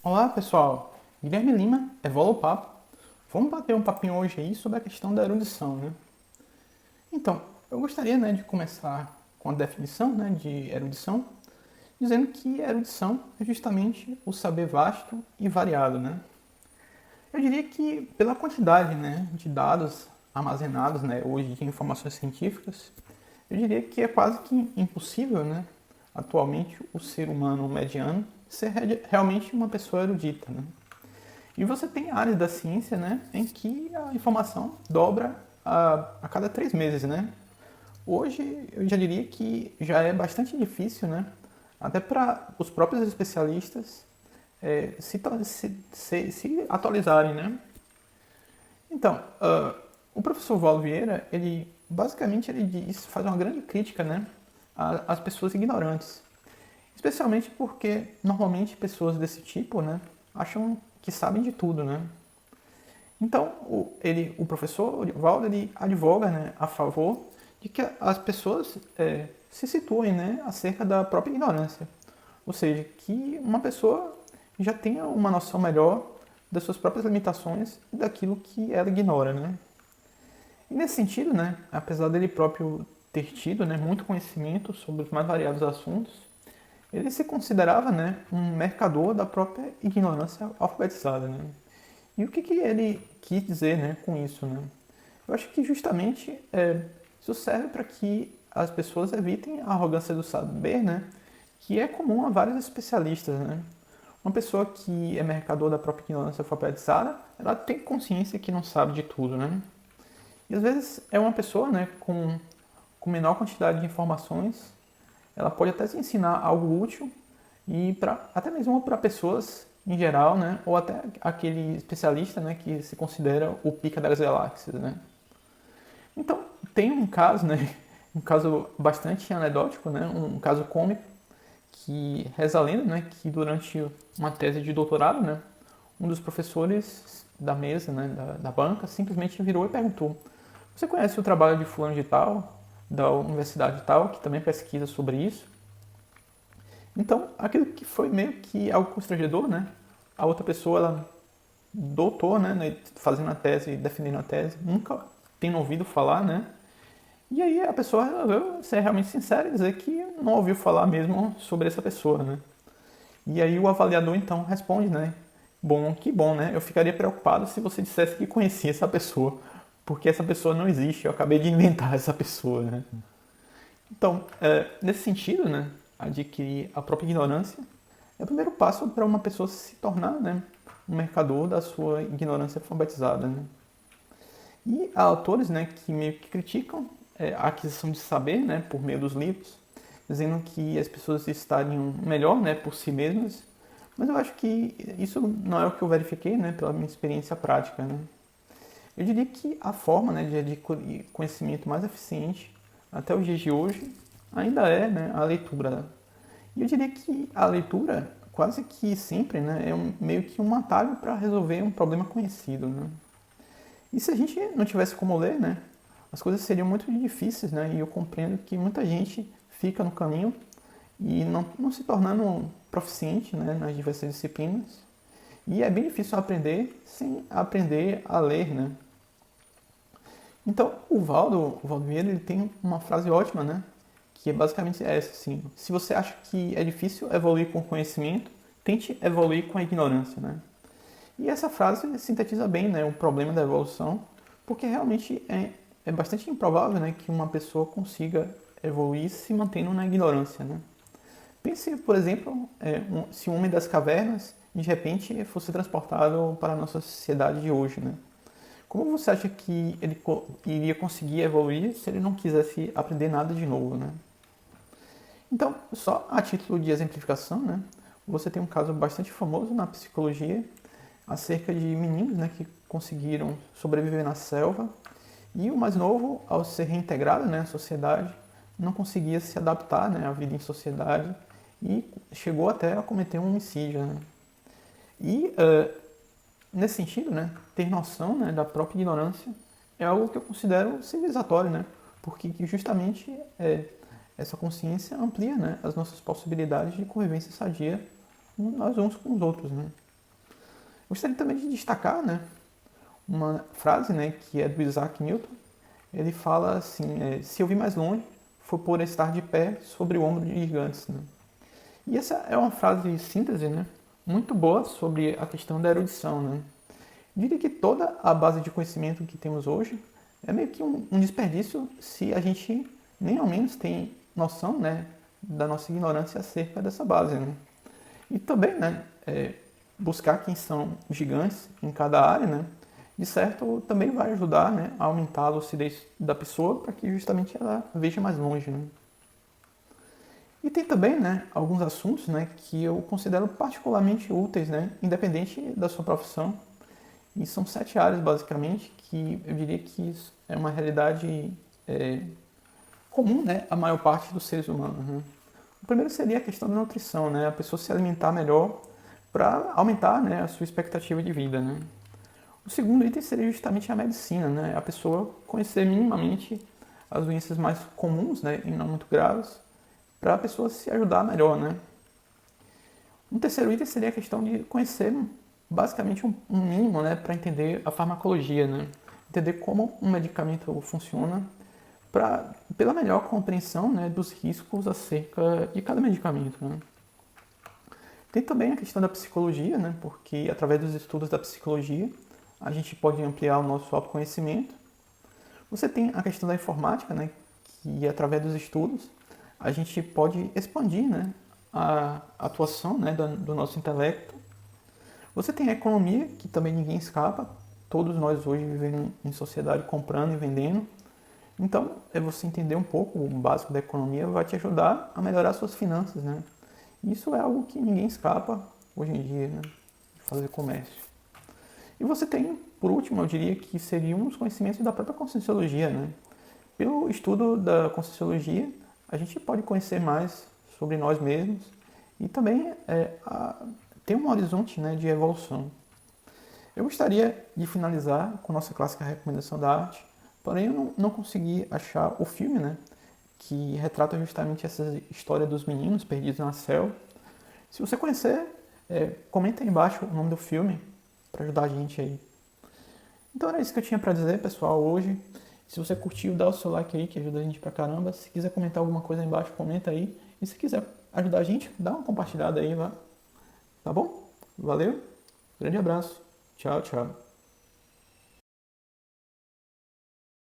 Olá pessoal, Guilherme Lima, Evolua o Papo. Vamos bater um papinho hoje aí sobre a questão da erudição, né? Então, eu gostaria, de começar com a definição, de erudição, dizendo que erudição é justamente o saber vasto e variado, né? Eu diria que pela quantidade, de dados armazenados, hoje de informações científicas, eu diria que é quase que impossível, atualmente o ser humano mediano ser realmente uma pessoa erudita, né? E você tem áreas da ciência, em que a informação dobra a cada 3 meses, né? Hoje eu já diria que já é bastante difícil, até para os próprios especialistas se atualizarem, né? Então, o professor Valdo Vieira, ele basicamente faz uma grande crítica, às pessoas ignorantes. Especialmente porque normalmente pessoas desse tipo, acham que sabem de tudo, né? Então, o professor Valdo, ele advoga, a favor de que as pessoas se situem, acerca da própria ignorância. Ou seja, que uma pessoa já tenha uma noção melhor das suas próprias limitações e daquilo que ela ignora, né? E nesse sentido, apesar dele próprio ter tido, muito conhecimento sobre os mais variados assuntos, ele se considerava, um mercador da própria ignorância alfabetizada, né? E o que ele quis dizer, com isso, né? Eu acho que justamente isso serve para que as pessoas evitem a arrogância do saber, que é comum a vários especialistas, né? Uma pessoa que é mercador da própria ignorância alfabetizada, ela tem consciência que não sabe de tudo, né? E às vezes é uma pessoa, com menor quantidade de informações, ela pode até te ensinar algo útil e até mesmo para pessoas em geral, ou até aquele especialista, que se considera o pica das galáxias, né? Então, tem um caso, um caso bastante anedótico, um caso cômico, que reza a lenda, que durante uma tese de doutorado, um dos professores da mesa, da banca, simplesmente virou e perguntou: você conhece o trabalho de fulano de tal, da universidade tal, que também pesquisa sobre isso? Então, aquilo que foi meio que algo constrangedor, a outra pessoa, ela doutor, fazendo a tese, defendendo a tese, nunca tendo ouvido falar, E aí a pessoa resolveu ser realmente sincera e dizer que não ouviu falar mesmo sobre essa pessoa, E aí o avaliador então responde, bom, que bom, Eu ficaria preocupado se você dissesse que conhecia essa pessoa, porque essa pessoa não existe, eu acabei de inventar essa pessoa, Então, nesse sentido, adquirir a própria ignorância é o primeiro passo para uma pessoa se tornar, um mercador da sua ignorância alfabetizada, E há autores, que meio que criticam a aquisição de saber, por meio dos livros, dizendo que as pessoas estariam melhor, por si mesmas, mas eu acho que isso não é o que eu verifiquei, pela minha experiência prática, Eu diria que a forma, de adquirir conhecimento mais eficiente até os dias de hoje ainda é, a leitura. E eu diria que a leitura, quase que sempre, é meio que um atalho para resolver um problema conhecido, E se a gente não tivesse como ler, as coisas seriam muito difíceis, E eu compreendo que muita gente fica no caminho e não se tornando proficiente, nas diversas disciplinas. E é bem difícil aprender sem aprender a ler, Então, o Valdo Vieira, ele tem uma frase ótima, que é basicamente essa, assim: se você acha que é difícil evoluir com conhecimento, tente evoluir com a ignorância, E essa frase sintetiza bem, o problema da evolução, porque realmente é bastante improvável, que uma pessoa consiga evoluir se mantendo na ignorância, Pense, por exemplo, se um homem das cavernas de repente fosse transportado para a nossa sociedade de hoje, Como você acha que ele iria conseguir evoluir se ele não quisesse aprender nada de novo, Então, só a título de exemplificação, você tem um caso bastante famoso na psicologia acerca de meninos, que conseguiram sobreviver na selva e o mais novo, ao ser reintegrado, à sociedade, não conseguia se adaptar, à vida em sociedade e chegou até a cometer um homicídio, E nesse sentido, ter noção, da própria ignorância é algo que eu considero civilizatório, porque justamente essa consciência amplia, as nossas possibilidades de convivência sadia nós uns com os outros, Gostaria também de destacar, né, uma frase, né, que é do Isaac Newton. Ele fala assim, se eu vi mais longe, foi por estar de pé sobre o ombro de gigantes. Né? E essa é uma frase de síntese, né, muito boa sobre a questão da erudição. Né? Eu diria que toda a base de conhecimento que temos hoje é meio que um desperdício se a gente nem ao menos tem noção, né, da nossa ignorância acerca dessa base. Né? E também, né, buscar quem são os gigantes em cada área, né, de certo também vai ajudar, né, a aumentar a lucidez da pessoa para que justamente ela veja mais longe. Né? E tem também, né, alguns assuntos, né, que eu considero particularmente úteis, né, independente da sua profissão. E são 7 áreas, basicamente, que eu diria que isso é uma realidade comum, né, à maior parte dos seres humanos. Né? O primeiro seria a questão da nutrição, né, a pessoa se alimentar melhor para aumentar, né, a sua expectativa de vida. Né? O segundo item seria justamente a medicina, né, a pessoa conhecer minimamente as doenças mais comuns, né, e não muito graves, para a pessoa se ajudar melhor. Né? Um terceiro item seria a questão de conhecer basicamente um mínimo, né, para entender a farmacologia, né? Entender como um medicamento funciona pela melhor compreensão, né, dos riscos acerca de cada medicamento. Né? Tem também a questão da psicologia, né, porque através dos estudos da psicologia a gente pode ampliar o nosso autoconhecimento. Você tem a questão da informática, né, que através dos estudos a gente pode expandir, né, a atuação, né, do nosso intelecto. Você tem a economia, que também ninguém escapa. Todos nós hoje vivemos em sociedade comprando e vendendo. Então, você entender um pouco o básico da economia vai te ajudar a melhorar suas finanças, né? Isso é algo que ninguém escapa hoje em dia, né? De fazer comércio. E você tem, por último, eu diria que seriam os conhecimentos da própria Conscienciologia, né? Pelo estudo da Conscienciologia, a gente pode conhecer mais sobre nós mesmos e também ter um horizonte, né, de evolução. Eu gostaria de finalizar com nossa clássica recomendação da arte, porém eu não consegui achar o filme, né, que retrata justamente essa história dos meninos perdidos na selva. Se você conhecer, comenta aí embaixo o nome do filme para ajudar a gente aí. Então era isso que eu tinha para dizer, pessoal, hoje. Se você curtiu, dá o seu like aí, que ajuda a gente pra caramba. Se quiser comentar alguma coisa aí embaixo, comenta aí. E se quiser ajudar a gente, dá uma compartilhada aí, tá bom? Valeu, grande abraço, tchau, tchau.